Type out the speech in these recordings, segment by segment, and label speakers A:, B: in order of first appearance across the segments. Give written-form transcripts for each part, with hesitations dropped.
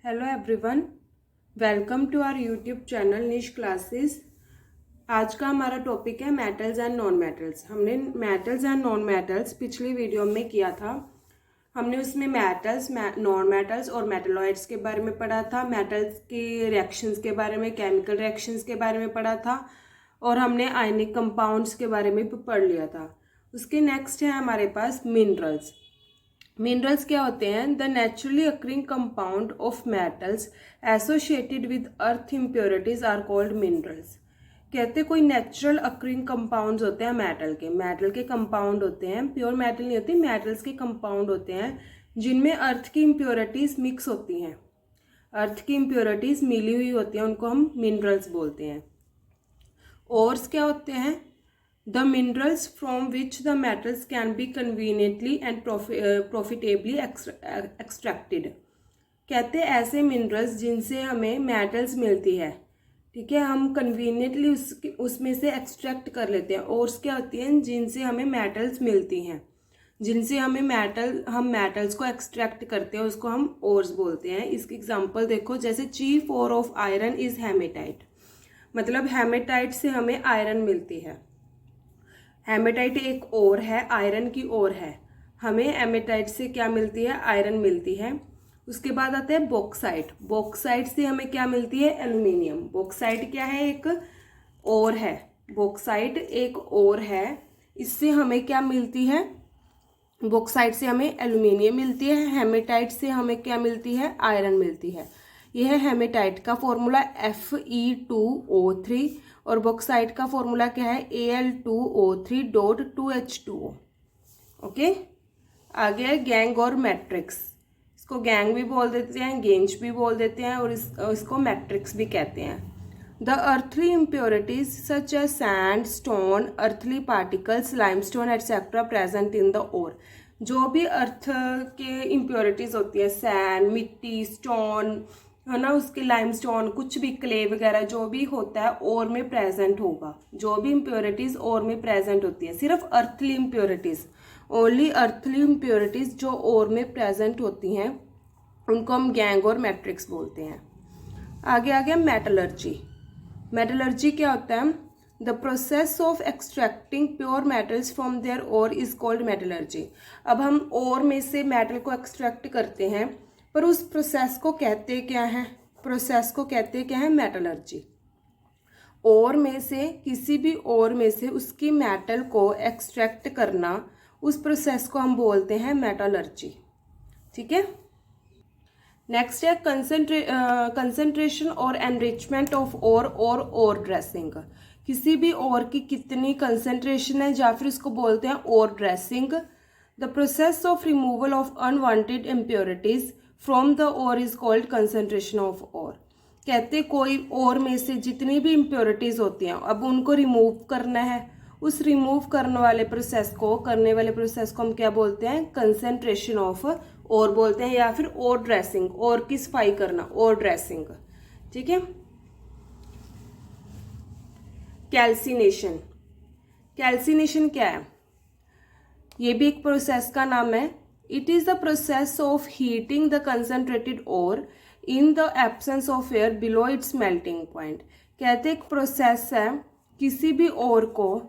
A: Hello everyone, welcome to our YouTube channel Nish classes. आज का हमारा टॉपिक है मेटल्स एंड नॉन मेटल्स। हमने मेटल्स एंड नॉन मेटल्स पिछली वीडियो में किया था। हमने उसमें मेटल्स, नॉन मेटल्स और मेटलॉइड्स के बारे में पढ़ा था, मेटल्स के रिएक्शंस के बारे में, केमिकल रिएक्शंस के बारे में पढ़ा था और हमने आयनिक कंपाउंड्स के बारे में भी पढ़ लिया था। उसके नेक्स्ट है हमारे पास मिनरल्स। मिनरल्स क्या होते हैं? The naturally occurring compound of metals associated with earth impurities are called minerals. कहते कोई नेचुरल अक्रिंग कंपाउंड्स होते हैं मेटल के कंपाउंड होते हैं, प्योर मेटल नहीं होती, मेटल्स के कंपाउंड होते हैं जिनमें अर्थ की इम्प्योरिटीज मिक्स होती हैं, अर्थ की इम्प्योरिटीज मिली हुई होती हैं, उनको हम मिनरल्स बोलते हैं। ओर्स क्या होते हैं? The minerals from which the metals can be conveniently and profitably extracted। कहते हैं ऐसे मिनरल्स जिनसे हमें मेटल्स मिलती है, ठीक है, हम कन्वीनियंटली उसमें से एक्सट्रैक्ट कर लेते हैं। ओर्स क्या होती हैं? जिनसे हमें मेटल्स मिलती हैं, जिनसे हमें हम मेटल्स को एक्सट्रैक्ट करते हैं, उसको हम ओर्स बोलते हैं। इसकी एग्जांपल देखो, जैसे chief ore of iron is hematite, मतलब हेमेटाइट से हमें आयरन मिलती है। हेमेटाइट एक ओर है, आयरन की ओर है, हमें हेमेटाइट से क्या मिलती है? आयरन मिलती है। उसके बाद आता है बॉक्साइट। बॉक्साइट से हमें क्या मिलती है? एल्यूमिनियम। बॉक्साइट क्या है? एक ओर है, बॉक्साइट एक ओर है, इससे हमें क्या मिलती है? बॉक्साइट से हमें एल्यूमिनियम मिलती है। हेमेटाइट से हमें क्या मिलती है? आयरन मिलती है। यह है हेमेटाइट का फॉर्मूला Fe2O3 और बॉक्साइट का फॉर्मूला क्या है? Al2O3.2H2O। ओके, आगे है गैंग और मैट्रिक्स। इसको गैंग भी बोल देते हैं, गेंज भी बोल देते हैं और इसको मैट्रिक्स भी कहते हैं। The earthly impurities such as sand, stone, earthly particles, limestone etcetera present in the ore. जो भी अर्थ के इम्प्योरिटीज होती है, सैंड, मिट्टी, स्टोन है ना, उसके लाइमस्टोन, कुछ भी क्ले वगैरह जो भी होता है ओर में प्रेजेंट होगा। जो भी इम्प्योरिटीज ओर में प्रेजेंट होती है, सिर्फ earthly impurities, only earthly impurities जो ओर में प्रेजेंट होती हैं, उनको हम गैंग और मैट्रिक्स बोलते हैं। आगे आ गया मेटलर्जी। मेटलर्जी क्या होता है? The process of extracting pure metals from their ore is called metallurgy. अब हम ओर में से मेटल को एक्सट्रैक्ट करते हैं, पर उस प्रोसेस को कहते क्या है? प्रोसेस को कहते क्या है? मेटलर्जी। ओर में से, किसी भी ओर में से उसकी मेटल को एक्सट्रैक्ट करना, उस प्रोसेस को हम बोलते हैं मेटलर्जी। ठीक है। नेक्स्ट है कंसंट्रेशन और एनरिचमेंट ऑफ ओर और ओर ड्रेसिंग। किसी भी ओर की कितनी कंसंट्रेशन है, या फिर इसको बोलते हैं ore dressing. The process of removal of unwanted impurities from the ore is called concentration of ore. कहते कोई ओर में से जितनी भी इम्प्योरिटीज होती हैं, अब उनको रिमूव करना है, उस रिमूव करने वाले प्रोसेस को हम क्या बोलते हैं? कंसंट्रेशन ऑफ ओर बोलते हैं, या फिर ओर ड्रेसिंग, ओर की सफाई करना, ओर ड्रेसिंग। ठीक है। कैल्सिनेशन। कैल्सिनेशन क्या है? ये भी एक प्रोसेस का नाम है। It is the process of heating the concentrated ore in the absence of air below its melting point. कहते एक प्रोसेस है किसी भी ओर को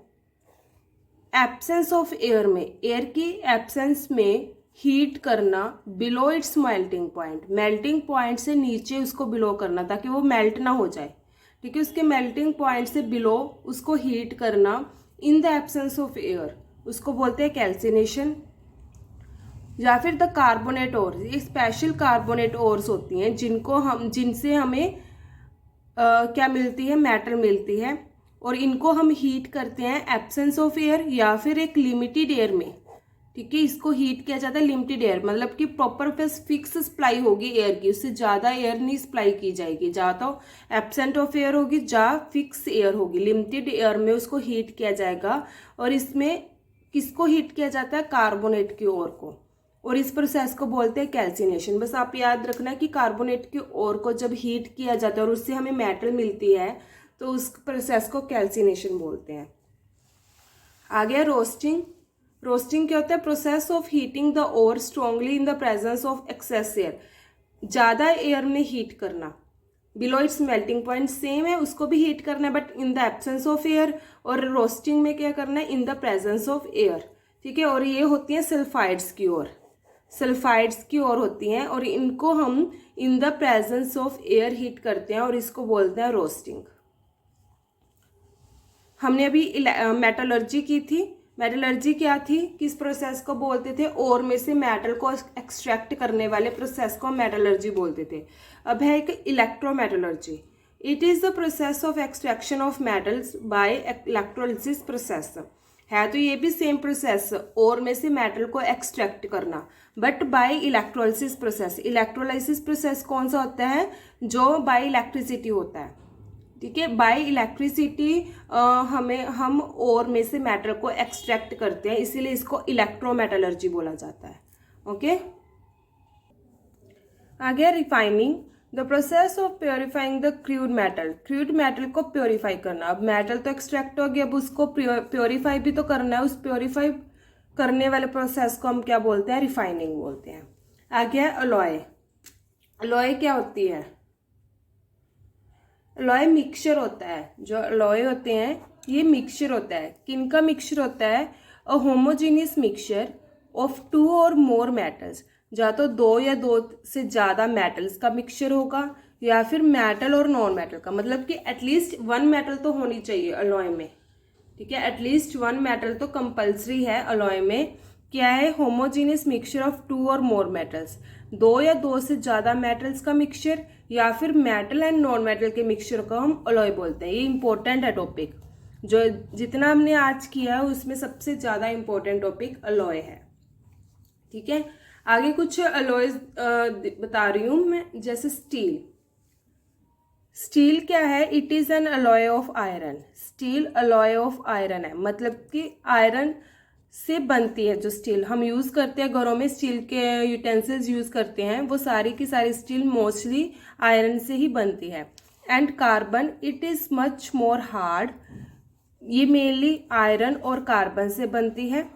A: एब्सेंस ऑफ एयर में, एयर की एब्सेंस में हीट करना below its melting point, melting point से नीचे उसको बिलो करना ताकि वो मेल्ट ना हो जाए। ठीक है, उसके मेल्टिंग पॉइंट से बिलो उसको हीट करना इन द एब्सेंस ऑफ एयर, उसको बोलते हैं कैल्सिनेशन। या फिर द कार्बोनेट ओर, ये स्पेशल कार्बोनेट ओर्स होती हैं जिनसे हमें क्या मिलती है? मेटल मिलती है, और इनको हम हीट करते हैं एब्सेंस ऑफ एयर या फिर एक लिमिटेड एयर में। ठीक है, इसको हीट किया जाता है लिमिटेड एयर, मतलब कि प्रॉपर फिक्स सप्लाई होगी एयर की, उससे ज़्यादा एयर नहीं सप्लाई की जाएगी, जा तो एब्सेंट ऑफ एयर होगी, जा फिक्स एयर होगी, लिमिटेड एयर में उसको हीट किया जाएगा। और इसमें किसको हीट किया जाता है? कार्बोनेट की ओर को, और इस प्रोसेस को बोलते हैं कैल्सिनेशन। बस आप याद रखना कि कार्बोनेट की ओर को जब हीट किया जाता है और उससे हमें मेटल मिलती है, तो उस प्रोसेस को कैल्सिनेशन बोलते हैं। आगे रोस्टिंग। रोस्टिंग क्या होता है? Process of heating the ore strongly in the presence of excess air. ज़्यादा एयर में हीट करना, below its melting point same है, उसको भी हीट करना है but in the absence of air, और रोस्टिंग में क्या करना है, in the presence of air. ठीक है, और ये होती हैं सल्फाइड्स की ओर, सल्फाइड्स की ओर होती हैं, और इनको हम इन the presence of air heat करते हैं और इसको बोलते हैं रोस्टिंग। हमने अभी मेटलर्जी की थी। मेटलर्जी क्या थी, किस प्रोसेस को बोलते थे, ओर में से मेटल को एक्सट्रैक्ट करने वाले प्रोसेस को मेटलर्जी बोलते थे। अब है एक electrometallurgy. It is the process of extraction of metals by electrolysis process. है तो ये भी सेम प्रोसेस, ओर में से मेटल को एक्सट्रैक्ट करना, but by electrolysis process. Electrolysis process कौन सा होता है, जो बाय इलेक्ट्रिसिटी होता है। ठीक है, बाय इलेक्ट्रिसिटी हम ओर में से मेटल को एक्सट्रैक्ट करते हैं, इसीलिए इसको इलेक्ट्रोमेटलर्जी बोला जाता है। ओके, आगे refining, the process of purifying the crude metal. Crude metal को प्योरीफाई करना। अब मेटल तो एक्सट्रैक्ट हो गया, अब उसको प्योरीफाई भी तो करना है। उस प्योरीफाई करने वाले प्रोसेस को हम क्या बोलते हैं, रिफाइनिंग बोलते हैं। आगे है अलॉय। अलॉय क्या होती है, अलॉय मिक्सचर होता है। जो अलॉय होते हैं ये मिक्सचर होता है। किन का मिक्सचर होता है, अ होमोजीनियस मिक्सचर ऑफ 2 और मोर मेटल्स। या तो 2 या 2 से ज़्यादा मेटल्स का मिक्सचर होगा, या फिर मेटल और नॉन मेटल का, मतलब कि एटलीस्ट 1 मेटल तो होनी चाहिए अलॉय में। ठीक है, एटलीस्ट 1 मेटल तो कंपल्सरी है अलॉय में। क्या है, होमोजीनियस मिक्सचर ऑफ 2 और मोर मेटल्स। 2 या 2 से ज़्यादा मेटल्स का मिक्सचर, या फिर मेटल एंड नॉन मेटल के मिक्सचर को हम अलॉय बोलते हैं। ये इंपॉर्टेंट है टॉपिक, जो जितना हमने आज किया है उसमें सबसे ज़्यादा इंपॉर्टेंट टॉपिक अलॉय है। ठीक है, आगे कुछ अलॉयज बता रही हूँ मैं, जैसे स्टील। स्टील क्या है, it is an alloy of iron. Steel alloy of iron है, मतलब कि आयरन से बनती है। जो स्टील हम यूज़ करते हैं घरों में, स्टील के यूटेंसिल्स यूज़ करते हैं, वो सारी की सारी स्टील मोस्टली आयरन से ही बनती है। And carbon, it is much more hard. ये मेनली आयरन और कार्बन से बनती है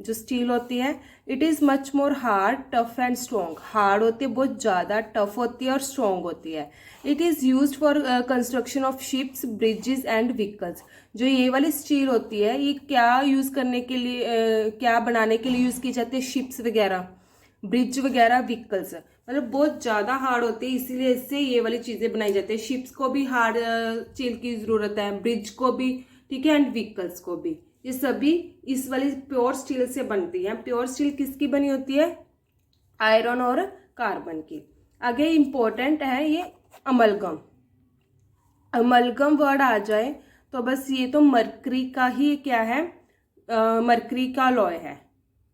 A: जो स्टील होती है। It is much more hard, tough and strong. Hard होती है बहुत ज़्यादा, टफ होती है और स्ट्रॉन्ग होती है। It is use for construction of ships, bridges and vehicles. जो ये वाली स्टील होती है ये क्या यूज़ करने के लिए क्या बनाने के लिए यूज़ की जाती है, शिप्स वगैरह, ब्रिज वगैरह, व्हीकल्स। मतलब बहुत ज़्यादा हार्ड होती है, इसीलिए इससे ये वाली चीज़ें बनाई जाती है। शिप्स को भी हार्ड स्टील की ज़रूरत है, ब्रिज को भी, ठीक है, एंड व्हीकल्स को भी। ये सभी इस वाली प्योर स्टील से बनती है। प्योर स्टील किसकी बनी होती है, आयरन और कार्बन की। आगे इंपॉर्टेंट है ये अमलगम। अमलगम वर्ड आ जाए तो बस ये तो मरकरी का ही क्या है, मरकरी का अलॉय है।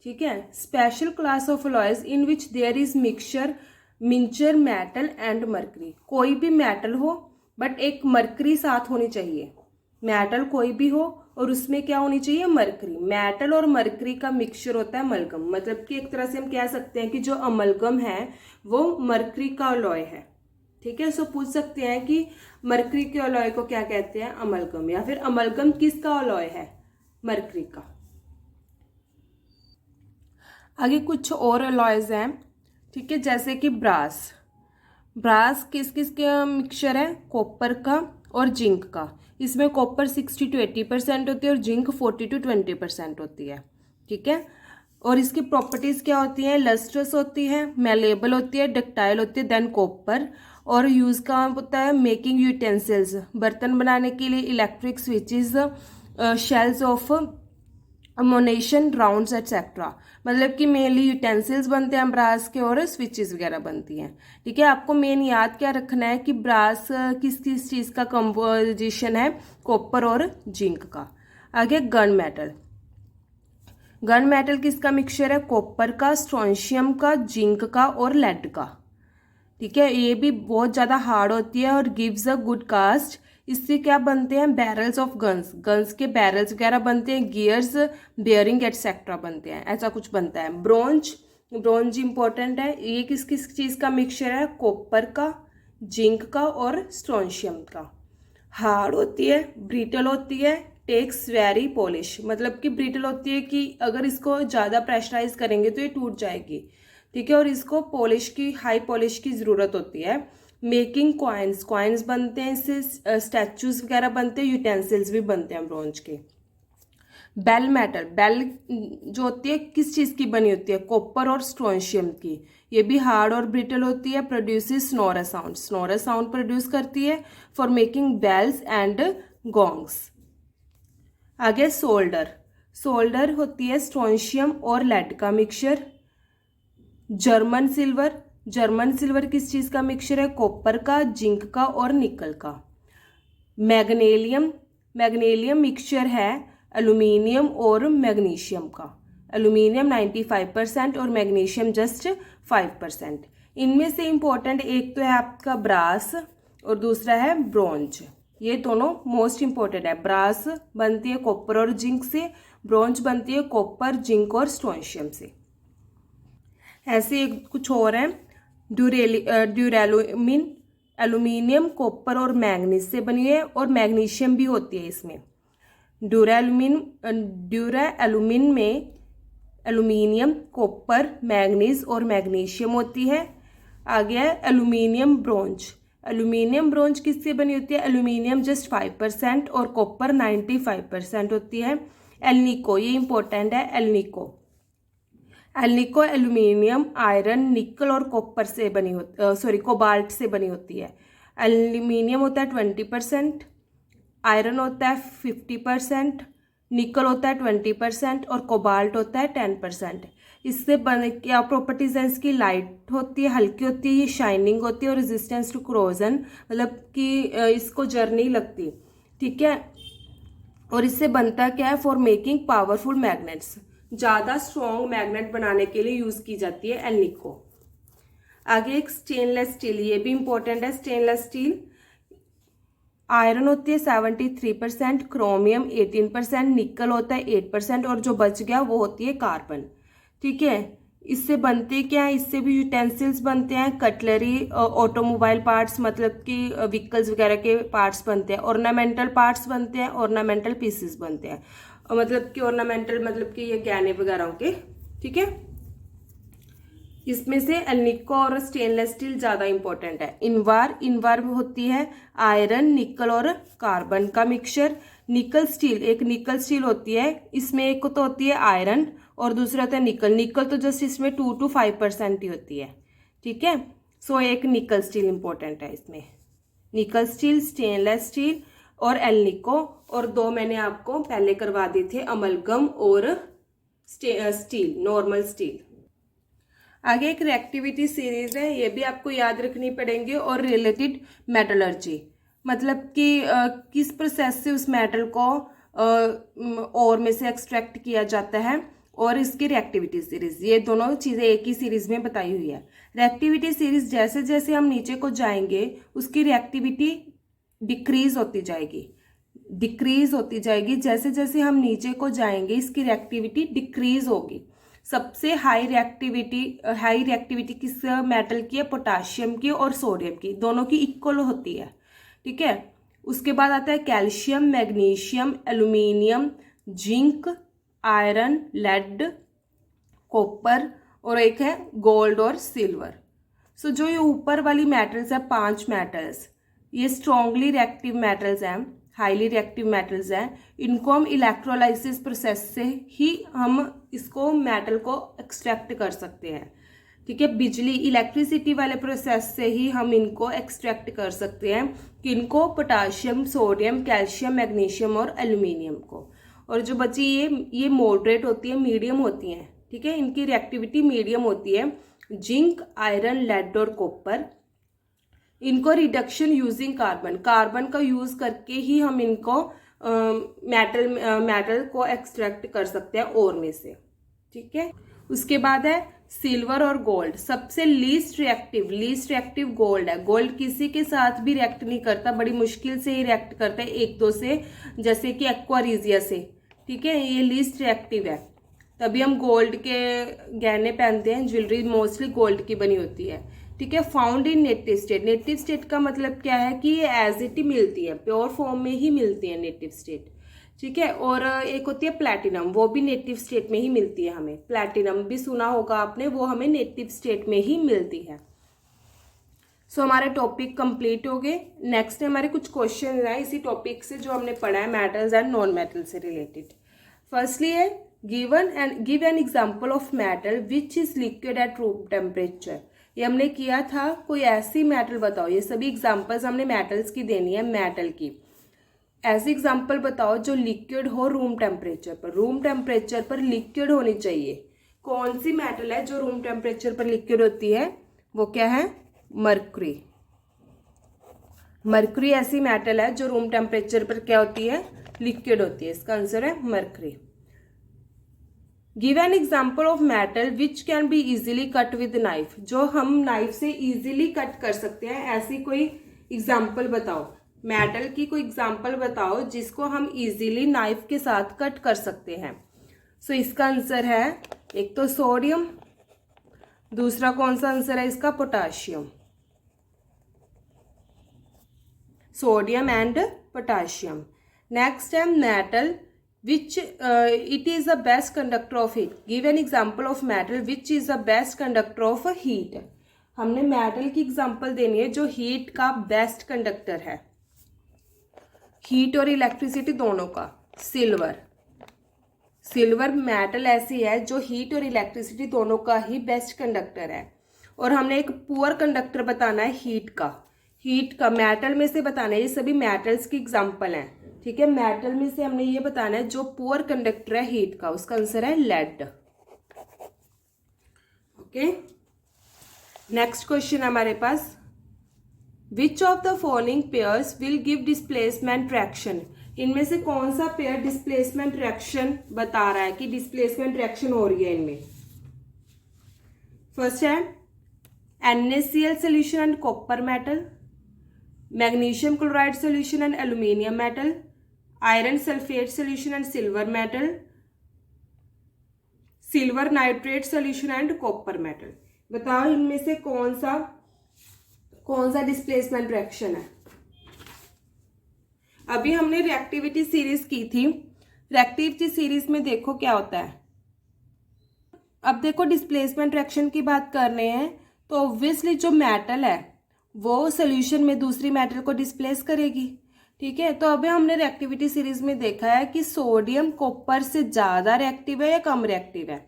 A: ठीक है, special class of alloys in which there is mixture metal and mercury. कोई भी मेटल हो बट एक मरकरी साथ होनी चाहिए। मेटल कोई भी हो और उसमें क्या होनी चाहिए, मरकरी। मेटल और मरकरी का मिक्सचर होता है अमलगम। मतलब कि एक तरह से हम कह सकते हैं कि जो अमलगम है वो मरकरी का अलॉय है। ठीक है, सो पूछ सकते हैं कि मरकरी के अलॉय को क्या कहते हैं, अमलगम। या फिर अमलगम किसका अलॉय है, मरकरी का। आगे कुछ और अलॉयज हैं। ठीक है, जैसे कि ब्रास। ब्रास किस किस का मिक्सचर है, कॉपर का और जिंक का। इसमें कॉपर 60 to 80% होती है और जिंक 40 to 20% होती है। ठीक है, और इसकी प्रॉपर्टीज़ क्या होती हैं, लस्ट्रस होती है, मेलेबल होती है, डक्टाइल होती है। देन कॉपर, और यूज़ का होता है मेकिंग यूटेंसिल्स, बर्तन बनाने के लिए, electric switches, shells of ammunition, rounds etcetera. मतलब कि मेनली यूटेंसिल्स बनते हैं ब्रास के और स्विचेस वगैरह बनती हैं। ठीक है, आपको मेन याद क्या रखना है कि ब्रास किस किस चीज़ का कंपोजिशन है, कॉपर और जिंक का। आगे गन मेटल। गन मेटल किसका मिक्सचर है, कॉपर का, स्ट्रोंशियम का, जिंक का और लेड का। ठीक है, ये भी बहुत ज़्यादा हार्ड होती है और गिव्स अ गुड कास्ट। इससे क्या बनते हैं, बैरल्स ऑफ गन्स, गन्स के बैरल्स वगैरह बनते हैं, गियर्स, बेयरिंग एटसेट्रा बनते हैं, ऐसा कुछ बनता है। ब्रोंज, ब्रोंज इंपॉर्टेंट है। ये किस किस चीज़ का मिक्सचर है, कॉपर का, जिंक का और स्ट्रोंशियम का। हार्ड होती है, ब्रिटल होती है, टेक्स वेरी पॉलिश। मतलब कि ब्रिटल होती है कि अगर इसको ज़्यादा प्रेशराइज करेंगे तो ये टूट जाएगी। ठीक है, और इसको पॉलिश की, हाई पॉलिश की ज़रूरत होती है। मेकिंग कॉइन्स, कॉइन्स बनते हैं इससे, स्टैचूज वगैरह बनते हैं, यूटेंसिल्स भी बनते हैं ब्रोंज के। बेल मेटल, बेल जो होती है किस चीज़ की बनी होती है, कॉपर और स्ट्रोंशियम की। ये भी हार्ड और ब्रिटल होती है, प्रोड्यूसेस स्नोरा साउंड, स्नोरा साउंड प्रोड्यूस करती है फॉर मेकिंग बेल्स एंड गोंग्स। आगे सोल्डर, सोल्डर होती है स्ट्रोंशियम और लेड का mixture. German silver, German silver किस चीज़ का मिक्सचर है, कॉपर का, जिंक का और निकल का। मैग्नीशियम, मैग्नीशियम मिक्सचर है एल्यूमिनियम और मैग्नीशियम का। एल्यूमिनियम 95% और मैग्नीशियम जस्ट 5%। इनमें से इम्पोर्टेंट एक तो है आपका ब्रास और दूसरा है ब्रोंज। ये दोनों मोस्ट इम्पोर्टेंट है। ब्रास बनती है कॉपर और जिंक से, ब्रोंज बनती है कॉपर, जिंक और स्ट्रोंशियम से। ऐसे एक कुछ और है, ड्यूरेलुमिन, एल्यूमिनियम, कॉपर और मैग्नीज से बनी है और मैग्नीशियम भी होती है इसमें। ड्यूरालुमिन में एल्यूमिनियम, कॉपर, मैग्नीज और मैग्नीशियम होती है। आगे है एल्यूमिनियम ब्रोंज, एल्यूमिनियम ब्रोंज किससे बनी होती है, एल्यूमिनियम जस्ट 5% और कॉपर 95% होती है। एल्निको, ये इंपॉर्टेंट है, एल्निको, एल्निको एल्यूमिनियम, आयरन, निकल और कॉपर से बनी होती, कोबाल्ट से बनी होती है। एल्यूमिनियम होता है 20%, आयरन होता है 50%, निकल होता है 20% और कोबाल्ट होता है 10%। इससे क्या प्रॉपर्टीज है इसकी, लाइट होती है, हल्की होती है, ये शाइनिंग होती है और रेजिस्टेंस टू क्रोजन, मतलब कि इसको जर नहीं लगती, ठीक है। और इससे बनता क्या है, फॉर मेकिंग पावरफुल मैग्नेट्स, ज़्यादा स्ट्रॉन्ग मैग्नेट बनाने के लिए यूज़ की जाती है एल्निको। आगे एक स्टेनलेस स्टील, ये भी इंपॉर्टेंट है। स्टेनलेस स्टील आयरन होती है 73%, क्रोमियम 18%, निकल होता है 8% और जो बच गया वो होती है कार्बन, ठीक है। इससे बनते क्या है, इससे भी यूटेंसिल्स बनते हैं, कटलरी, ऑटोमोबाइल पार्ट्स, मतलब कि व्हीकल्स वगैरह के पार्ट्स बनते हैं, ऑर्नामेंटल पार्ट्स बनते हैं, ऑर्नामेंटल पीसेस बनते हैं, मतलब कि ऑर्नामेंटल मतलब कि ये गहने वगैरह के, ठीक है। इसमें से एल्निको और स्टेनलेस स्टील ज़्यादा इंपॉर्टेंट है। इनवार, इनवार होती है आयरन, निकल और कार्बन का मिक्सचर। निकल स्टील, एक निकल स्टील होती है, इसमें एक तो होती है आयरन और दूसरा होता है निकल। निकल तो जस्ट इसमें 2 to 5% ही होती है, ठीक है। सो एक निकल स्टील इंपॉर्टेंट है इसमें, निकल स्टील, स्टेनलेस स्टील और एल्निको। और दो मैंने आपको पहले करवा दिए थे, अमलगम और स्टील, नॉर्मल स्टील। आगे एक रिएक्टिविटी सीरीज है, ये भी आपको याद रखनी पड़ेंगे। और रिलेटेड मेटलर्जी, मतलब कि किस प्रोसेस से उस मेटल को और में से एक्सट्रैक्ट किया जाता है, और इसकी रिएक्टिविटी सीरीज, ये दोनों चीज़ें एक ही सीरीज में बताई हुई है। रिएक्टिविटी सीरीज जैसे जैसे हम नीचे को जाएंगे उसकी रिएक्टिविटी डिक्रीज होती जाएगी, डिक्रीज होती जाएगी। जैसे जैसे हम नीचे को जाएंगे इसकी रिएक्टिविटी डिक्रीज होगी। सबसे हाई रिएक्टिविटी किस मेटल की है, पोटाशियम की और सोडियम की, दोनों की इक्वल होती है, ठीक है। उसके बाद आता है calcium, magnesium, aluminium, zinc, iron, lead, copper और एक है गोल्ड और सिल्वर। सो जो ये ऊपर वाली मेटल्स है, 5 मेटल्स, ये स्ट्रॉन्गली रिएक्टिव मेटल्स हैं, हाईली रिएक्टिव मेटल्स हैं। इनको हम इलेक्ट्रोलाइसिस प्रोसेस से ही हम इसको मेटल को एक्सट्रैक्ट कर सकते हैं, ठीक है। बिजली, इलेक्ट्रिसिटी वाले प्रोसेस से ही हम इनको एक्सट्रैक्ट कर सकते हैं, कि इनको पोटाशियम, सोडियम, कैल्शियम, मैग्नीशियम और एल्यूमिनियम को। और जो बची ये मॉडरेट होती है, मीडियम होती हैं, ठीक है, इनकी रिएक्टिविटी मीडियम होती है। जिंक, आयरन, लेड और कॉपर, इनको रिडक्शन यूजिंग कार्बन, कार्बन का यूज करके ही हम इनको मेटल को एक्सट्रैक्ट कर सकते हैं ओर में से, ठीक है। उसके बाद है सिल्वर और गोल्ड। सबसे लीस्ट रिएक्टिव गोल्ड है। गोल्ड किसी के साथ भी रिएक्ट नहीं करता, बड़ी मुश्किल से ही रिएक्ट करता है, एक दो से, जैसे कि एक्वारीजिया से, ठीक है। ये लीस्ट रिएक्टिव है, तभी हम गोल्ड के गहने पहनते हैं, ज्वेलरी मोस्टली गोल्ड की बनी होती है, ठीक है। Found in native state, native state का मतलब क्या है कि ये एज इट ही मिलती है, प्योर फॉर्म में ही मिलती है नेटिव स्टेट, ठीक है। और एक होती है प्लैटिनम, वो भी नेटिव स्टेट में ही मिलती है हमें। प्लैटिनम भी सुना होगा आपने, वो हमें नेटिव स्टेट में ही मिलती है। सो हमारे टॉपिक कंप्लीट हो गए। नेक्स्ट हमारे कुछ क्वेश्चन है इसी टॉपिक से जो हमने पढ़ा है, मेटल्स एंड नॉन मेटल से रिलेटेड। फर्स्टली है give an example of metal which is liquid at room temperature. ये हमने किया था, कोई ऐसी मेटल बताओ। ये सभी एग्जांपल्स हमने मेटल्स की देनी है, मेटल की। ऐसी एग्जांपल बताओ जो लिक्विड हो रूम टेम्परेचर पर। रूम टेम्परेचर पर लिक्विड होनी चाहिए। कौन सी मेटल है जो रूम टेम्परेचर पर लिक्विड होती है? वो क्या है? मरकरी। मरकरी ऐसी मेटल है जो रूम टेम्परेचर पर क्या होती है? लिक्विड होती है। इसका आंसर है mercury. Give an example of metal which can be easily cut with knife. जो हम नाइफ से इजीली कट कर सकते हैं, ऐसी कोई एग्जाम्पल बताओ। मेटल की कोई एग्जाम्पल बताओ जिसको हम इजीली नाइफ के साथ कट कर सकते हैं। सो इसका आंसर है एक तो सोडियम, दूसरा कौन सा आंसर है इसका? Potassium. Sodium and potassium. Next है metal which it is the best conductor of heat. Give an example of metal which is the best conductor of heat. हमने मेटल की एग्जाम्पल देनी है जो हीट का बेस्ट कंडक्टर है, heat और electricity दोनों का। सिल्वर। सिल्वर मेटल ऐसी है जो हीट और इलेक्ट्रिसिटी दोनों का ही बेस्ट कंडक्टर है। और हमने एक पुअर कंडक्टर बताना है हीट का। हीट का मेटल में से बताना है, ये सभी मेटल्स की एग्जांपल हैं, ठीक है। मेटल में से हमने ये बताना है जो पुअर कंडक्टर है हीट का, उसका आंसर है लेड। ओके, नेक्स्ट क्वेश्चन हमारे पास, which of the following pairs will give displacement reaction. इनमें से कौन सा पेयर डिस्प्लेसमेंट रिएक्शन बता रहा है कि डिस्प्लेसमेंट रिएक्शन हो रही है इनमें? फर्स्ट है NaCl solution and copper metal, magnesium chloride solution and aluminium metal, iron sulphate solution and silver metal, silver nitrate solution and copper metal. बताओ इनमें से कौन सा डिस्प्लेसमेंट रिएक्शन है? अभी हमने रिएक्टिविटी सीरीज की थी। रिएक्टिविटी सीरीज में देखो क्या होता है। अब देखो डिस्प्लेसमेंट रिएक्शन की बात कर रहे हैं तो ऑब्वियसली जो मेटल है वो सोल्यूशन में दूसरी मेटल को डिस्प्लेस करेगी, ठीक है। तो अभी हमने रिएक्टिविटी सीरीज में देखा है कि सोडियम कॉपर से ज्यादा रिएक्टिव है या कम रिएक्टिव है?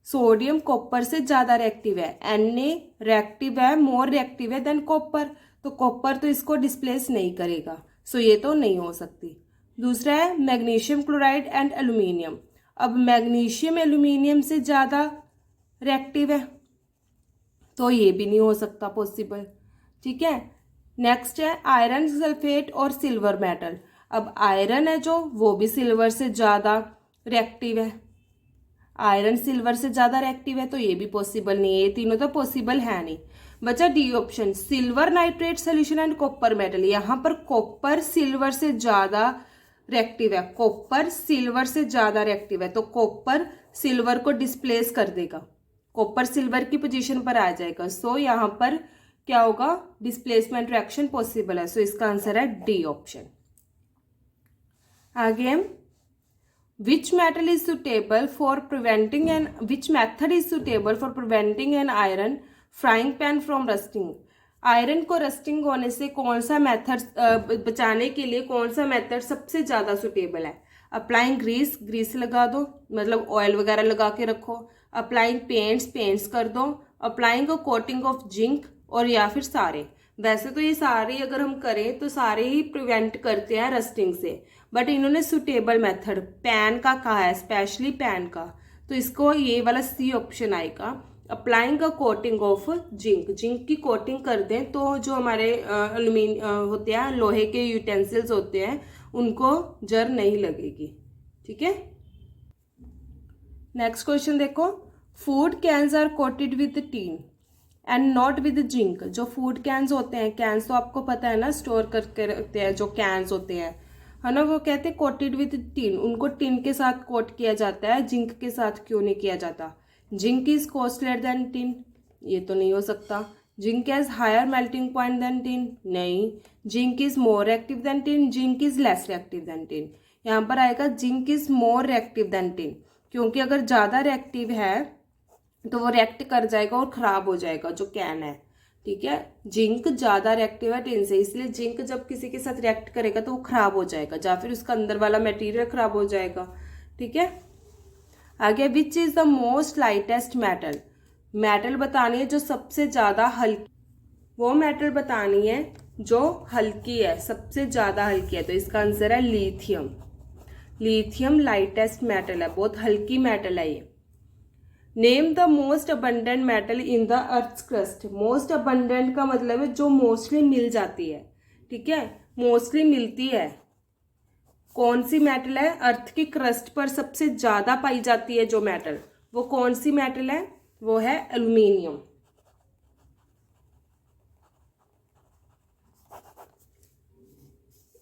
A: सोडियम कॉपर से ज्यादा रिएक्टिव है। Na रिएक्टिव है, मोर रिएक्टिव है देन कॉपर, तो कॉपर तो इसको डिस्प्लेस नहीं करेगा, सो ये तो नहीं हो सकती। दूसरा है मैग्नीशियम क्लोराइड एंड एल्यूमिनियम। अब मैग्नीशियम एल्यूमिनियम से ज्यादा रिएक्टिव है तो ये भी नहीं हो सकता पॉसिबल, ठीक है। नेक्स्ट है आयरन सल्फेट और सिल्वर मेटल। अब आयरन है जो वो भी सिल्वर से ज्यादा रिएक्टिव है, आयरन सिल्वर से ज्यादा रिएक्टिव है तो ये भी पॉसिबल नहीं है, ये तीनों तो पॉसिबल है नहीं। बचा D option, silver nitrate solution and copper metal. यहाँ पर कॉपर सिल्वर से ज्यादा रिएक्टिव है, कॉपर सिल्वर से ज्यादा रिएक्टिव है, तो कॉपर सिल्वर को डिस्प्लेस कर देगा, कॉपर सिल्वर की पोजीशन पर आ जाएगा। सो यहाँ पर क्या होगा? डिस्प्लेसमेंट रिएक्शन पॉसिबल है। सो इसका आंसर है डी ऑप्शन। आगे which metal is suitable for preventing and which method is suitable for preventing an iron frying pan from rusting। Iron को रस्टिंग होने से कौन सा मेथड बचाने के लिए कौन सा मेथड सबसे ज्यादा सुटेबल है? अप्लाइंग ग्रीस लगा दो, मतलब ऑयल वगैरह लगा के रखो। अप्लाइंग पेंट्स कर दो। Applying a coating of zinc, और या फिर सारे। वैसे तो ये सारे अगर हम करें तो सारे ही प्रिवेंट करते हैं रस्टिंग से, बट इन्होंने सुटेबल मेथड पैन का कहा है, स्पेशली पैन का, तो इसको ये वाला सी ऑप्शन आएगा। Applying a coating of zinc की कोटिंग कर दें तो जो हमारे होते हैं लोहे के यूटेंसिल्स होते हैं उनको जर नहीं लगेगी, ठीक है। नेक्स्ट क्वेश्चन देखो, food cans are coated with tin and not with zinc. जो फूड कैंस होते हैं, कैंस तो आपको पता है ना, स्टोर करके रखते हैं जो कैंस होते हैं, है ना, वो कहते हैं कोटेड विद टीन, उनको टिन के साथ कोट किया जाता है, जिंक के साथ क्यों नहीं किया जाता? Zinc is costlier than tin, ये तो नहीं हो सकता। Zinc has higher melting point than tin, नहीं। Zinc is more active than tin, zinc is less active than tin, यहाँ पर आएगा zinc is more reactive than tin, क्योंकि अगर ज़्यादा रिएक्टिव है तो वो रिएक्ट कर जाएगा और ख़राब हो जाएगा जो कैन है। ठीक है, जिंक ज़्यादा रिएक्टिव है टिन से, इसलिए जिंक जब किसी के साथ रिएक्ट करेगा तो वो ख़राब हो जाएगा या फिर उसका अंदर वाला मटेरियल ख़राब हो जाएगा। ठीक है, आगे which is the most lightest metal, metal बतानी है जो सबसे ज़्यादा हल्की, वो मेटल बतानी है जो हल्की है, सबसे ज़्यादा हल्की है। तो इसका आंसर है लिथियम। लिथियम लाइटेस्ट मेटल है, बहुत हल्की मेटल है ये। Name the most abundant metal in the earth crust, most abundant का मतलब है जो मोस्टली मिल जाती है। ठीक है, मोस्टली मिलती है। कौन सी मेटल है अर्थ की क्रस्ट पर सबसे ज़्यादा पाई जाती है जो मेटल, वो कौन सी मेटल है, वो है एल्यूमिनियम।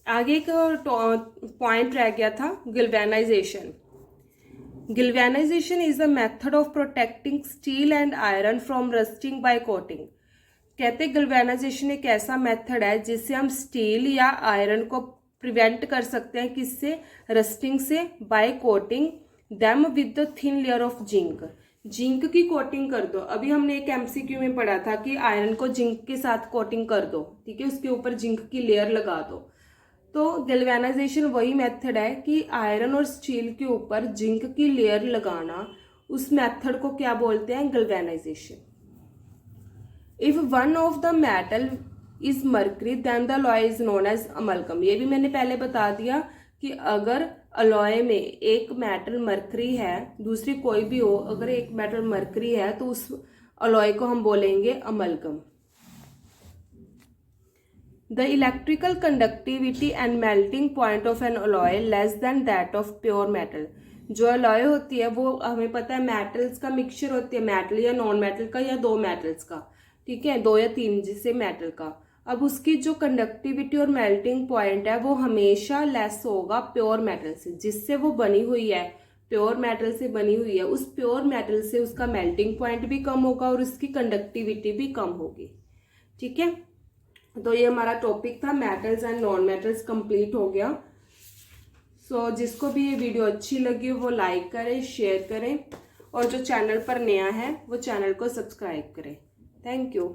A: आगे एक पॉइंट रह गया था galvanization. Galvanization is a method of protecting steel and iron from rusting by coating. कहते हैं गिल्वेनाइजेशन एक ऐसा मेथड है जिससे हम स्टील या आयरन को प्रिवेंट कर सकते हैं, किससे, रस्टिंग से, by coating them with the thin layer of zinc. Zinc की कोटिंग कर दो। अभी हमने एक एमसीक्यू में पढ़ा था कि आयरन को जिंक के साथ कोटिंग कर दो। ठीक है, उसके ऊपर जिंक की लेयर लगा दो। तो गैल्वेनाइजेशन वही मेथड है कि आयरन और स्टील के ऊपर जिंक की लेयर लगाना, उस मेथड को क्या बोलते हैं, galvanization. If one of the metal is mercury then the alloy is known as amalgam. ये भी मैंने पहले बता दिया कि अगर अलॉय में एक मेटल मर्करी है, दूसरी कोई भी हो, अगर एक मेटल मर्करी है तो उस अलॉय को हम बोलेंगे amalgam. The electrical conductivity and melting point of an alloy less than that of pure metal। जो अलॉय होती है वो हमें पता है मेटल्स का मिक्सचर होती है, मेटल या नॉन मेटल का या दो मेटल्स का। ठीक है, दो या तीन जिससे मेटल का। अब उसकी जो कंडक्टिविटी और मेल्टिंग पॉइंट है वो हमेशा लेस होगा प्योर मेटल से, जिससे वो बनी हुई है, प्योर मेटल से बनी हुई है, उस प्योर मेटल से उसका मेल्टिंग पॉइंट भी कम होगा और उसकी कंडक्टिविटी भी कम होगी। ठीक है, तो ये हमारा टॉपिक था metals and non metals, complete हो गया। सो जिसको भी ये वीडियो अच्छी लगी हो वो लाइक करें, शेयर करें, और जो चैनल पर नया है वो चैनल को सब्सक्राइब करें। Thank you.